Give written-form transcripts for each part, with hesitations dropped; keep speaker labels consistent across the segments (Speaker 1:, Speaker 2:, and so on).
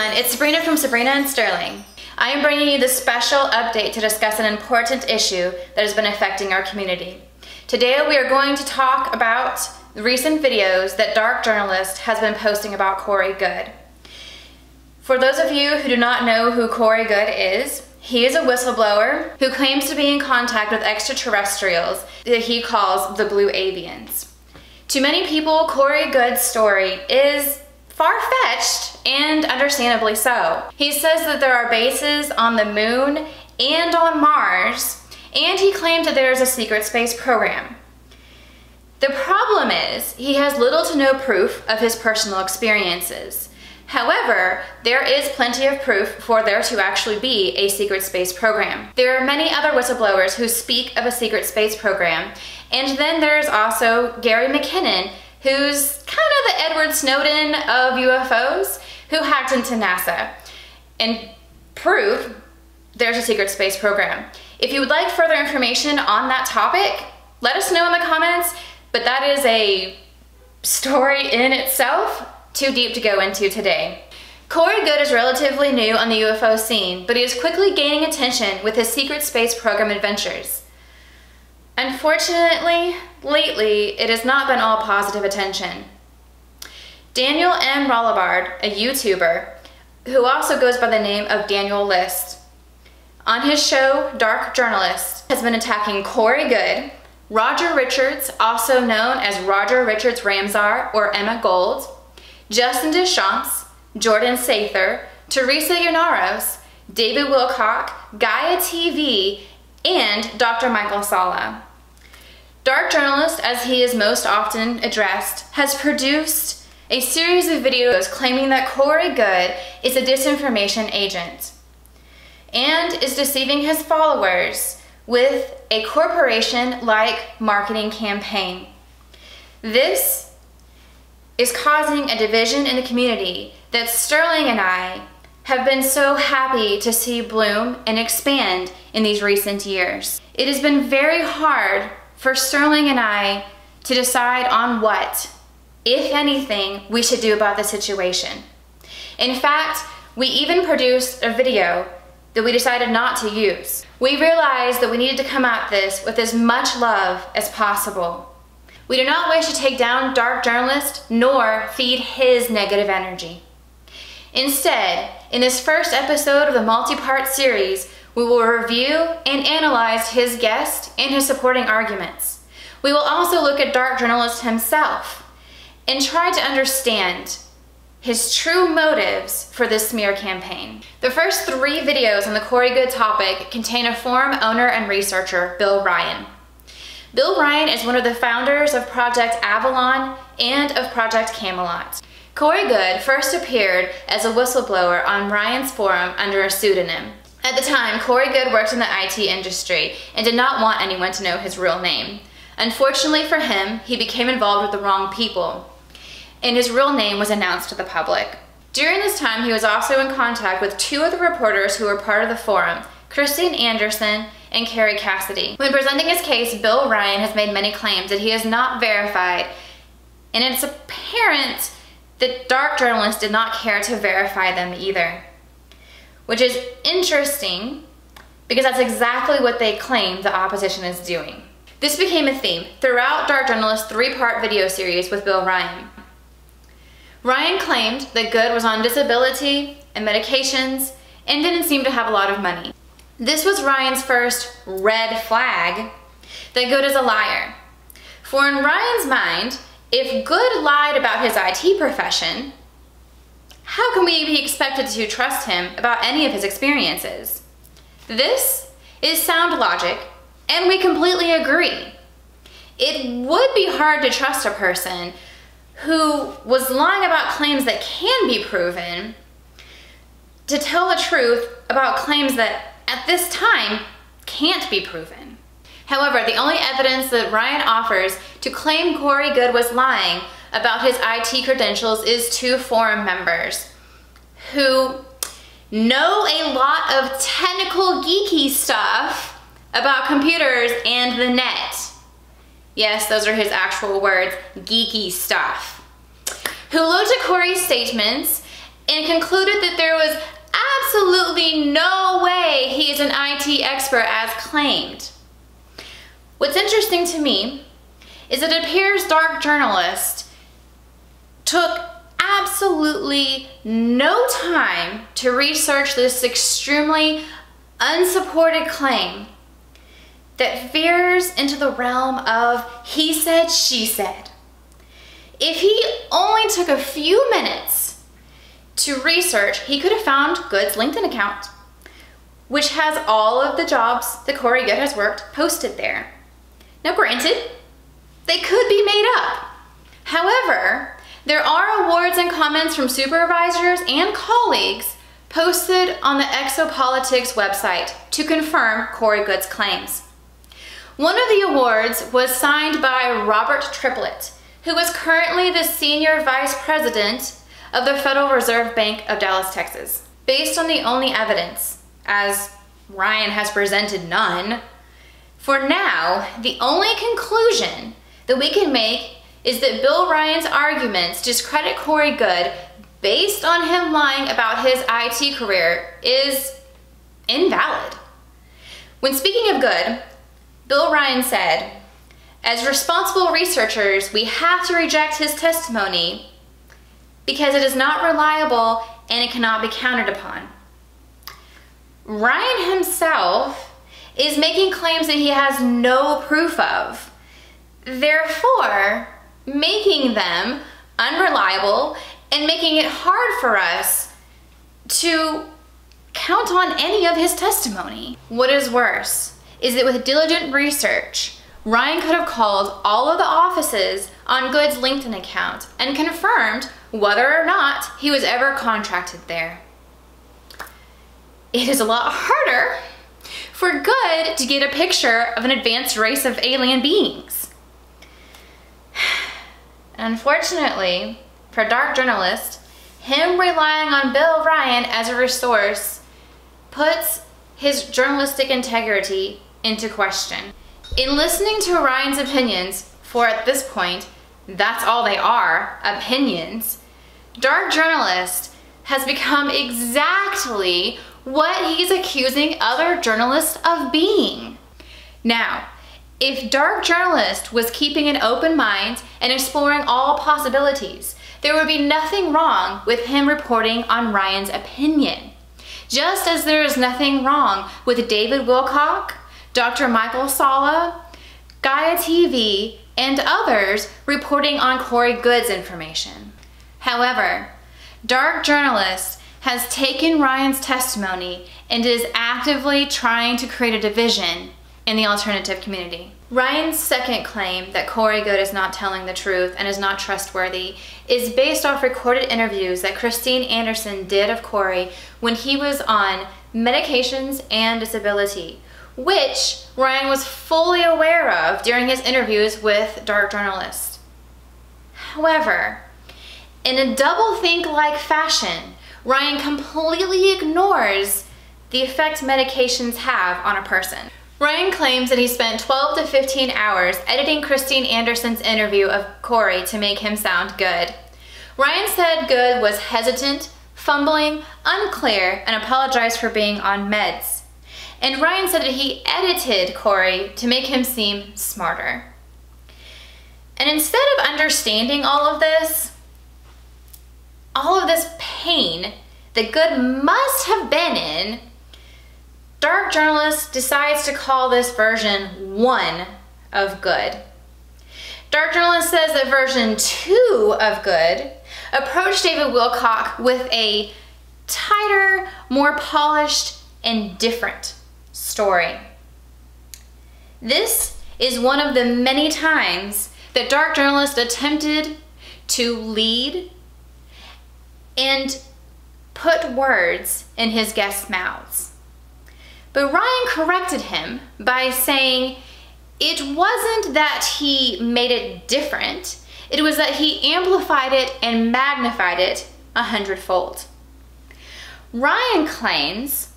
Speaker 1: everyone, it's Sabrina from Sabrina and Sterling. I am bringing you this special update to discuss an important issue that has been affecting our community. Today we are going to talk about the recent videos that Dark Journalist has been posting about Corey Goode. For those of you who do not know who Corey Goode is, he is a whistleblower who claims to be in contact with extraterrestrials that he calls the Blue Avians. To many people, Corey Goode's story is far-fetched, and understandably so. He says that there are bases on the moon and on Mars, and he claims that there is a secret space program. The problem is, he has little to no proof of his personal experiences. However, there is plenty of proof for there to actually be a secret space program. There are many other whistleblowers who speak of a secret space program, and then there's also Gary McKinnon, who's kind of the Edward Snowden of UFOs, who hacked into NASA and proved there's a secret space program. If you would like further information on that topic, let us know in the comments, but that is a story in itself, too deep to go into today. Corey Goode is relatively new on the UFO scene, but he is quickly gaining attention with his secret space program adventures. Unfortunately, lately, it has not been all positive attention. Daniel M. Rollabard, a YouTuber, who also goes by the name of Daniel List, on his show, Dark Journalist, has been attacking Corey Goode, Roger Richards, also known as Roger Richards Ramsar or Emma Gold, Justin Deschamps, Jordan Sather, Teresa Yanaros, David Wilcock, Gaia TV, and Dr. Michael Sala. Dark Journalist, as he is most often addressed, has produced a series of videos claiming that Corey Goode is a disinformation agent and is deceiving his followers with a corporation-like marketing campaign. This is causing a division in the community that Sterling and I have been so happy to see bloom and expand in these recent years. It has been very hard for Sterling and I to decide on what, if anything, we should do about the situation. In fact, we even produced a video that we decided not to use. We realized that we needed to come at this with as much love as possible. We do not wish to take down Dark Journalist nor feed his negative energy. Instead, in this first episode of the multi-part series, we will review and analyze his guest and his supporting arguments. We will also look at Dark Journalist himself and try to understand his true motives for this smear campaign. The first 3 videos on the Corey Goode topic contain a forum owner and researcher, Bill Ryan. Bill Ryan is one of the founders of Project Avalon and of Project Camelot. Corey Goode first appeared as a whistleblower on Ryan's forum under a pseudonym. At the time, Corey Goode worked in the IT industry and did not want anyone to know his real name. Unfortunately for him, he became involved with the wrong people, and his real name was announced to the public. During this time, he was also in contact with 2 of the reporters who were part of the forum, Christine Anderson and Kerry Cassidy. When presenting his case, Bill Ryan has made many claims that he has not verified, and it's apparent that Dark Journalist did not care to verify them either. Which is interesting because that's exactly what they claim the opposition is doing. This became a theme throughout Dark Journalist's 3-part video series with Bill Ryan. Ryan claimed that Goode was on disability and medications and didn't seem to have a lot of money. This was Ryan's first red flag that Goode is a liar. For in Ryan's mind, if Goode lied about his IT profession, how can we be expected to trust him about any of his experiences? This is sound logic, and we completely agree. It would be hard to trust a person who was lying about claims that can be proven to tell the truth about claims that at this time can't be proven. However, the only evidence that Ryan offers to claim Corey Goode was lying about his IT credentials is 2 forum members who know a lot of technical geeky stuff about computers and the net. Yes, those are his actual words, geeky stuff. Who looked at Corey's statements and concluded that there was absolutely no way he is an IT expert as claimed. What's interesting to me is that it appears Dark Journalist took absolutely no time to research this extremely unsupported claim that veers into the realm of he said, she said. If he only took a few minutes to research, he could have found Goode's LinkedIn account, which has all of the jobs that Corey Goode has worked posted there. Now granted, they could be made up. However, there are awards and comments from supervisors and colleagues posted on the Exopolitics website to confirm Corey Goode's claims. One of the awards was signed by Robert Triplett, who is currently the Senior Vice President of the Federal Reserve Bank of Dallas, Texas. Based on the only evidence, as Ryan has presented none, for now, the only conclusion that we can make is that Bill Ryan's arguments discredit Corey Goode based on him lying about his IT career is invalid. When speaking of Goode, Bill Ryan said, "As responsible researchers, we have to reject his testimony because it is not reliable and it cannot be counted upon." Ryan himself is making claims that he has no proof of, therefore making them unreliable and making it hard for us to count on any of his testimony. What is worse is that with diligent research, Ryan could have called all of the offices on Goode's LinkedIn account and confirmed whether or not he was ever contracted there. It is a lot harder for Goode to get a picture of an advanced race of alien beings. Unfortunately, for Dark Journalist, him relying on Bill Ryan as a resource puts his journalistic integrity into question. In listening to Ryan's opinions, for at this point, that's all they are, opinions, Dark Journalist has become exactly what he's accusing other journalists of being. Now, if Dark Journalist was keeping an open mind and exploring all possibilities, there would be nothing wrong with him reporting on Ryan's opinion. Just as there is nothing wrong with David Wilcock, Dr. Michael Sala, Gaia TV, and others reporting on Corey Goode's information. However, Dark Journalist has taken Ryan's testimony and is actively trying to create a division in the alternative community. Ryan's second claim that Corey Goode is not telling the truth and is not trustworthy is based off recorded interviews that Christine Anderson did of Corey when he was on medications and disability, which Ryan was fully aware of during his interviews with Dark Journalist. However, in a double-think-like fashion, Ryan completely ignores the effect medications have on a person. Ryan claims that he spent 12 to 15 hours editing Christine Anderson's interview of Corey to make him sound good. Ryan said Goode was hesitant, fumbling, unclear, and apologized for being on meds. And Ryan said that he edited Corey to make him seem smarter. And instead of understanding all of this pain that Goode must have been in, Dark Journalist decides to call this version 1 of Goode. Dark Journalist says that version 2 of Goode approached David Wilcock with a tighter, more polished, and different story. This is one of the many times that Dark Journalist attempted to lead and put words in his guests' mouths. But Ryan corrected him by saying it wasn't that he made it different, it was that he amplified it and magnified it 100-fold. Ryan claims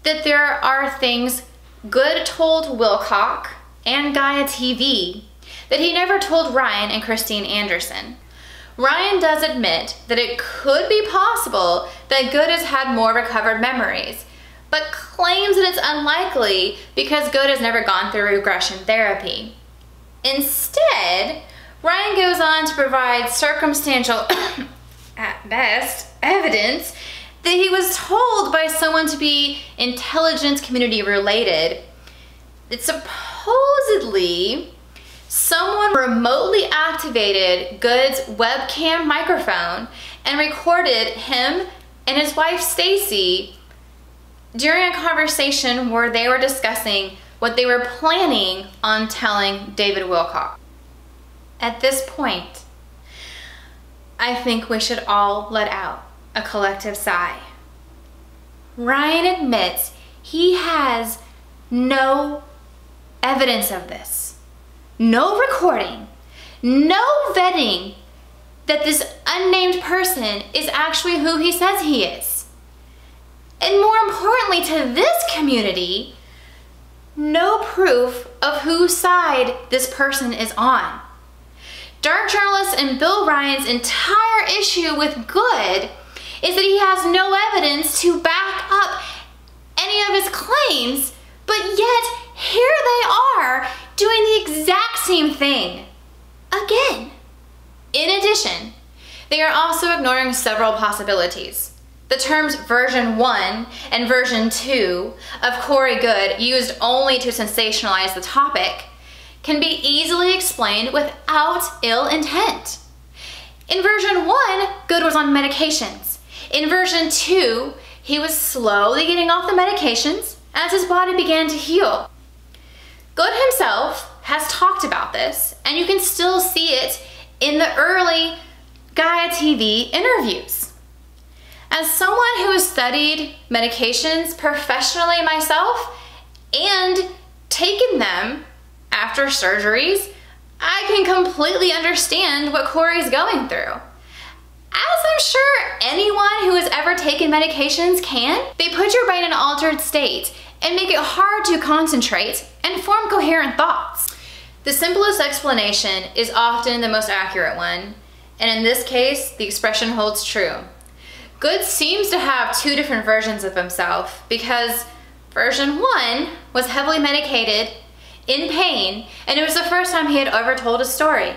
Speaker 1: that there are things Goode told Wilcock and Gaia TV that he never told Ryan and Christine Anderson. Ryan does admit that it could be possible that Goode has had more recovered memories, but claims that it's unlikely because Goode has never gone through regression therapy. Instead, Ryan goes on to provide circumstantial, at best, evidence that he was told by someone to be intelligence community related. That supposedly someone remotely activated Goode's webcam microphone and recorded him and his wife Stacy during a conversation where they were discussing what they were planning on telling David Wilcock. At this point, I think we should all let out a collective sigh. Ryan admits he has no evidence of this, no recording, no vetting that this unnamed person is actually who he says he is. And more importantly to this community, no proof of whose side this person is on. Dark journalist and Bill Ryan's entire issue with Goode is that he has no evidence to back up any of his claims, but yet here they are doing the exact same thing again. In addition, they are also ignoring several possibilities. The terms version 1 and version 2 of Corey Goode, used only to sensationalize the topic, can be easily explained without ill intent. In version 1, Goode was on medications. In version 2, he was slowly getting off the medications as his body began to heal. Goode himself has talked about this, and you can still see it in the early Gaia TV interviews. As someone who has studied medications professionally myself and taken them after surgeries, I can completely understand what Corey's going through. As I'm sure anyone who has ever taken medications can, they put your brain in an altered state and make it hard to concentrate and form coherent thoughts. The simplest explanation is often the most accurate one, and in this case, the expression holds true. Goode seems to have two different versions of himself because version 1 was heavily medicated, in pain, and it was the first time he had ever told a story.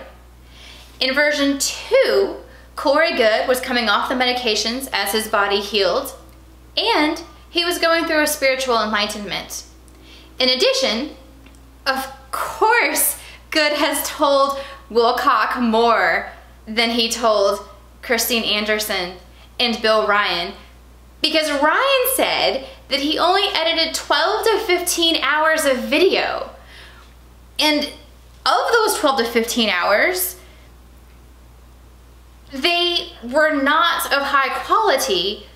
Speaker 1: In version 2, Corey Goode was coming off the medications as his body healed, and he was going through a spiritual enlightenment. In addition, of course, Goode has told Wilcock more than he told Christine Anderson and Bill Ryan, because Ryan said that he only edited 12 to 15 hours of video. And of those 12 to 15 hours, they were not of high quality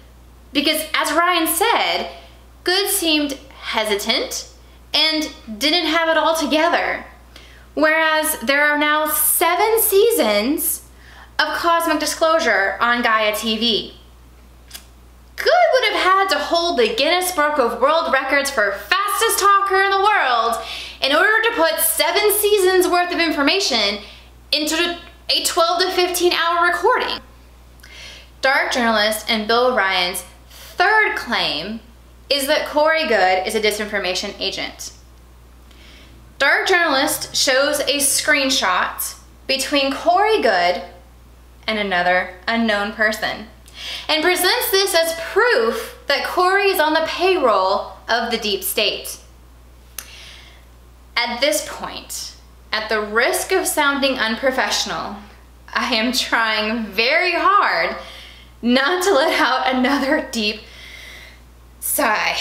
Speaker 1: because, as Ryan said, Goode seemed hesitant and didn't have it all together. Whereas there are now 7 seasons of Cosmic Disclosure on Gaia TV. Goode would have had to hold the Guinness Book of World Records for fastest talker in the world in order to put 7 seasons worth of information into a 12 to 15 hour recording. Dark journalist and Bill Ryan's third claim is that Corey Goode is a disinformation agent. Dark journalist shows a screenshot between Corey Goode and another unknown person and presents this as proof that Corey is on the payroll of the deep state. At this point, at the risk of sounding unprofessional, I am trying very hard not to let out another deep sigh.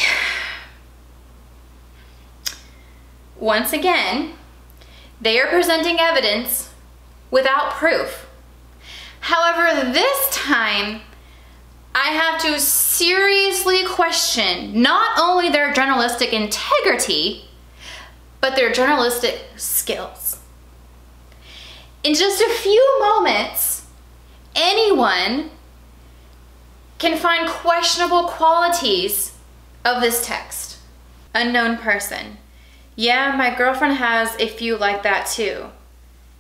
Speaker 1: Once again, they are presenting evidence without proof. However, this time, I have to seriously question not only their journalistic integrity, but their journalistic skills. In just a few moments, anyone can find questionable qualities of this text. Unknown person. Yeah, my girlfriend has a few like that too.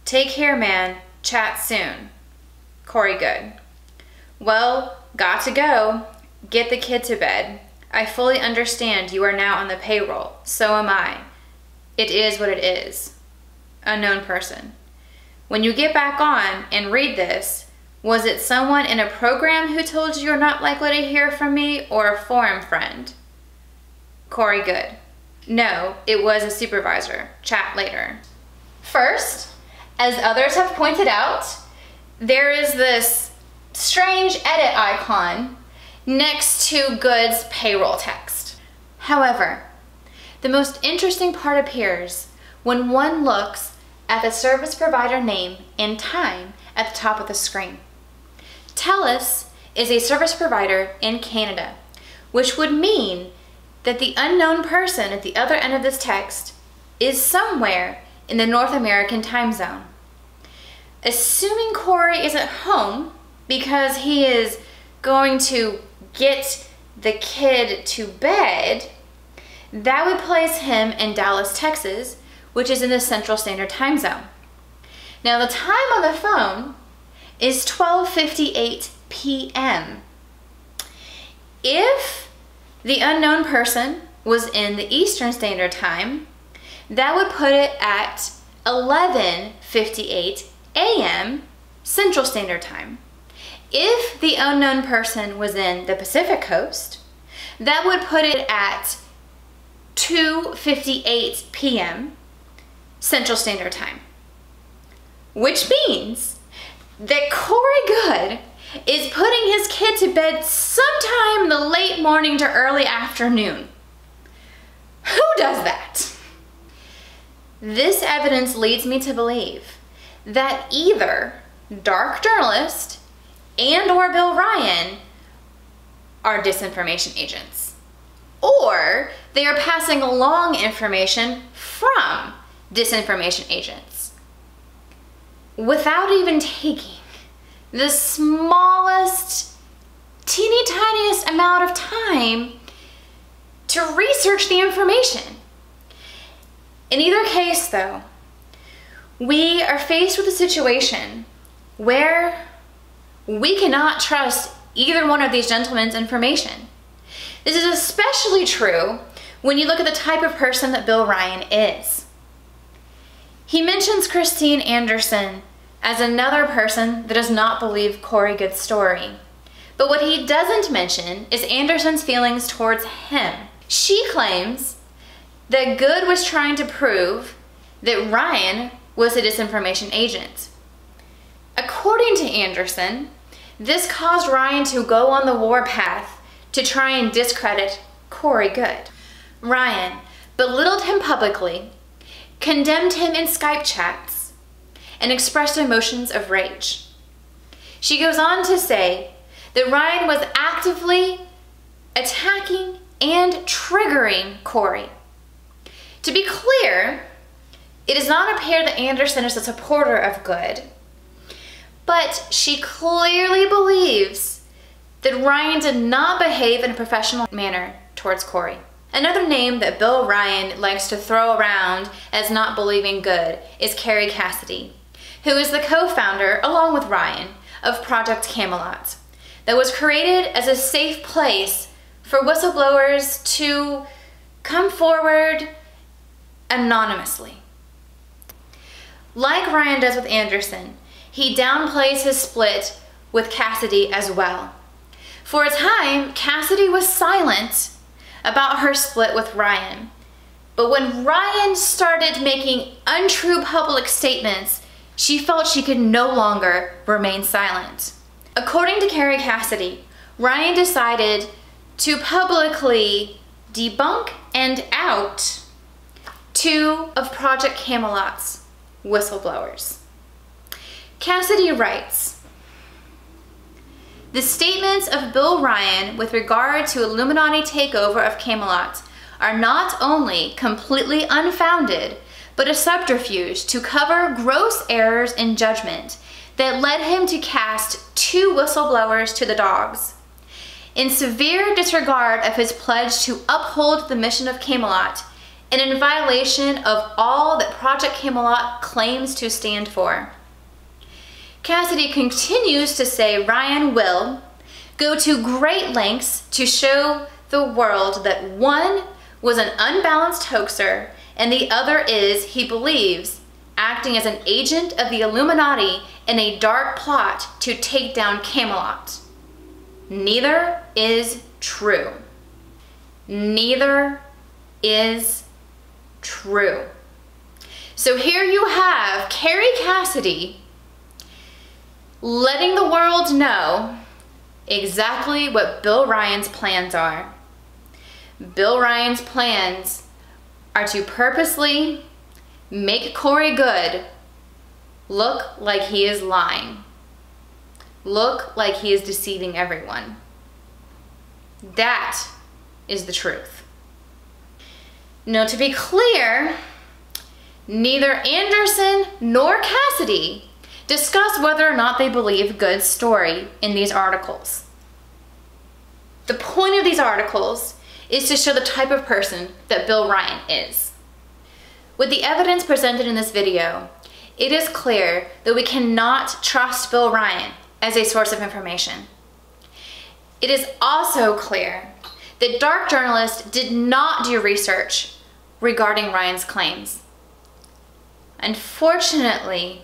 Speaker 1: Take care, man. Chat soon. Corey Goode. Well, got to go. Get the kid to bed. I fully understand you are now on the payroll. So am I. It is what it is. Unknown person. When you get back on and read this, was it someone in a program who told you you're not likely to hear from me, or a forum friend? Corey Goode. No, it was a supervisor. Chat later. First, as others have pointed out, there is this strange edit icon next to Goode's payroll text. However, the most interesting part appears when one looks at the service provider name and time at the top of the screen. TELUS is a service provider in Canada, which would mean that the unknown person at the other end of this text is somewhere in the North American time zone. Assuming Corey is at home because he is going to get the kid to bed, that would place him in Dallas, Texas, which is in the Central Standard Time Zone. Now the time on the phone is 12:58 p.m. If the unknown person was in the Eastern Standard Time, that would put it at 11:58 a.m. Central Standard Time. If the unknown person was in the Pacific Coast, that would put it at 2:58 p.m. Central Standard Time. Which means that Corey Goode is putting his kid to bed sometime in the late morning to early afternoon. Who does that? This evidence leads me to believe that either Dark Journalist and or Bill Ryan are disinformation agents, or they are passing along information from disinformation agents without even taking the smallest, teeny tiniest amount of time to research the information. In either case, though, we are faced with a situation where we cannot trust either one of these gentlemen's information. This is especially true when you look at the type of person that Bill Ryan is. He mentions Christine Anderson as another person that does not believe Corey Goode's story. But what he doesn't mention is Anderson's feelings towards him. She claims that Goode was trying to prove that Ryan was a disinformation agent. According to Anderson, this caused Ryan to go on the warpath to try and discredit Corey Goode. Ryan belittled him publicly, condemned him in Skype chats, and expressed emotions of rage. She goes on to say that Ryan was actively attacking and triggering Corey. To be clear, it does not appear that Anderson is a supporter of Goode, but she clearly believes that Ryan did not behave in a professional manner towards Corey. Another name that Bill Ryan likes to throw around as not believing Goode is Kerry Cassidy, who is the co-founder, along with Ryan, of Project Camelot, that was created as a safe place for whistleblowers to come forward anonymously. Like Ryan does with Anderson, he downplays his split with Cassidy as well. For a time, Cassidy was silent about her split with Ryan. But when Ryan started making untrue public statements, she felt she could no longer remain silent. According to Kerry Cassidy, Ryan decided to publicly debunk and out 2 of Project Camelot's whistleblowers. Cassidy writes, "The statements of Bill Ryan with regard to Illuminati takeover of Camelot are not only completely unfounded, but a subterfuge to cover gross errors in judgment that led him to cast 2 whistleblowers to the dogs. In severe disregard of his pledge to uphold the mission of Camelot, and in violation of all that Project Camelot claims to stand for. Cassidy continues to say Ryan will go to great lengths to show the world that one was an unbalanced hoaxer and the other is, he believes, acting as an agent of the Illuminati in a dark plot to take down Camelot. Neither is true. Neither is true. So here you have Kerry Cassidy letting the world know exactly what Bill Ryan's plans are. Bill Ryan's plans are to purposely make Corey Goode look like he is lying. Look like he is deceiving everyone. That is the truth. Now, to be clear, neither Anderson nor Cassidy discuss whether or not they believe Goode's story in these articles. The point of these articles is to show the type of person that Bill Ryan is. With the evidence presented in this video, it is clear that we cannot trust Bill Ryan as a source of information. It is also clear that dark journalists did not do research regarding Ryan's claims. Unfortunately,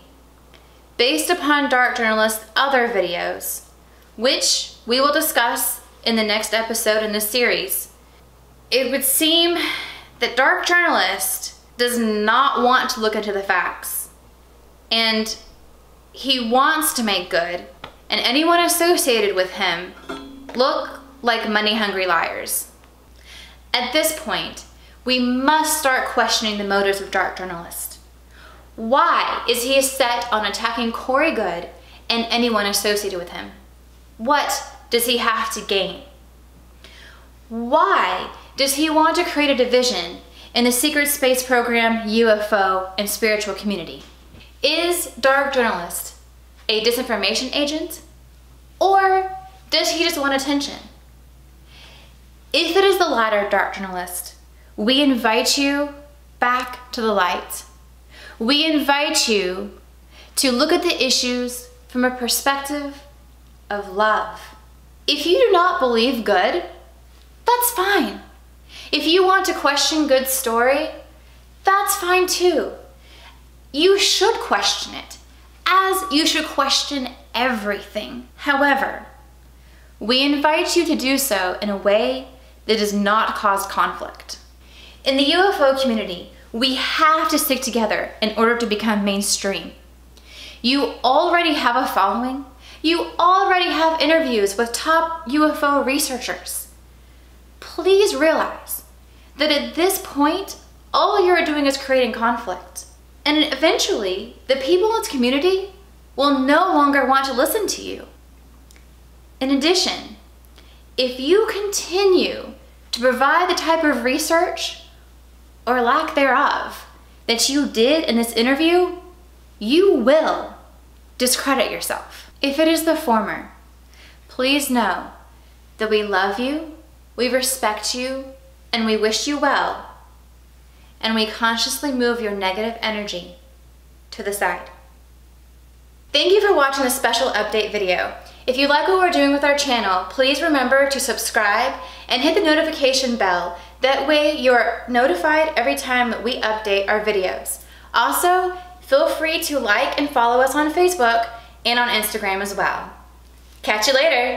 Speaker 1: based upon dark journalists' other videos, which we will discuss in the next episode in this series, it would seem that dark journalist does not want to look into the facts, and he wants to make Goode and anyone associated with him look like money-hungry liars. At this point, we must start questioning the motives of dark journalists. Why is he set on attacking Corey Goode and anyone associated with him? What does he have to gain? Why does he want to create a division in the secret space program, UFO, and spiritual community? Is dark journalist a disinformation agent, or does he just want attention? If it is the latter, dark journalist, we invite you back to the light. We invite you to look at the issues from a perspective of love. If you do not believe Goode, that's fine. If you want to question Goode's story, that's fine too. You should question it, as you should question everything. However, we invite you to do so in a way that does not cause conflict. In the UFO community, we have to stick together in order to become mainstream. You already have a following. You already have interviews with top UFO researchers. Please realize that at this point, all you're doing is creating conflict. And eventually, the people in this community will no longer want to listen to you. In addition, if you continue to provide the type of research or lack thereof that you did in this interview, you will discredit yourself. If it is the former, please know that we love you, we respect you, and we wish you well, and we consciously move your negative energy to the side. Thank you for watching this special update video. If you like what we're doing with our channel, please remember to subscribe and hit the notification bell. That way you're notified every time that we update our videos. Also, feel free to like and follow us on Facebook and on Instagram as well. Catch you later.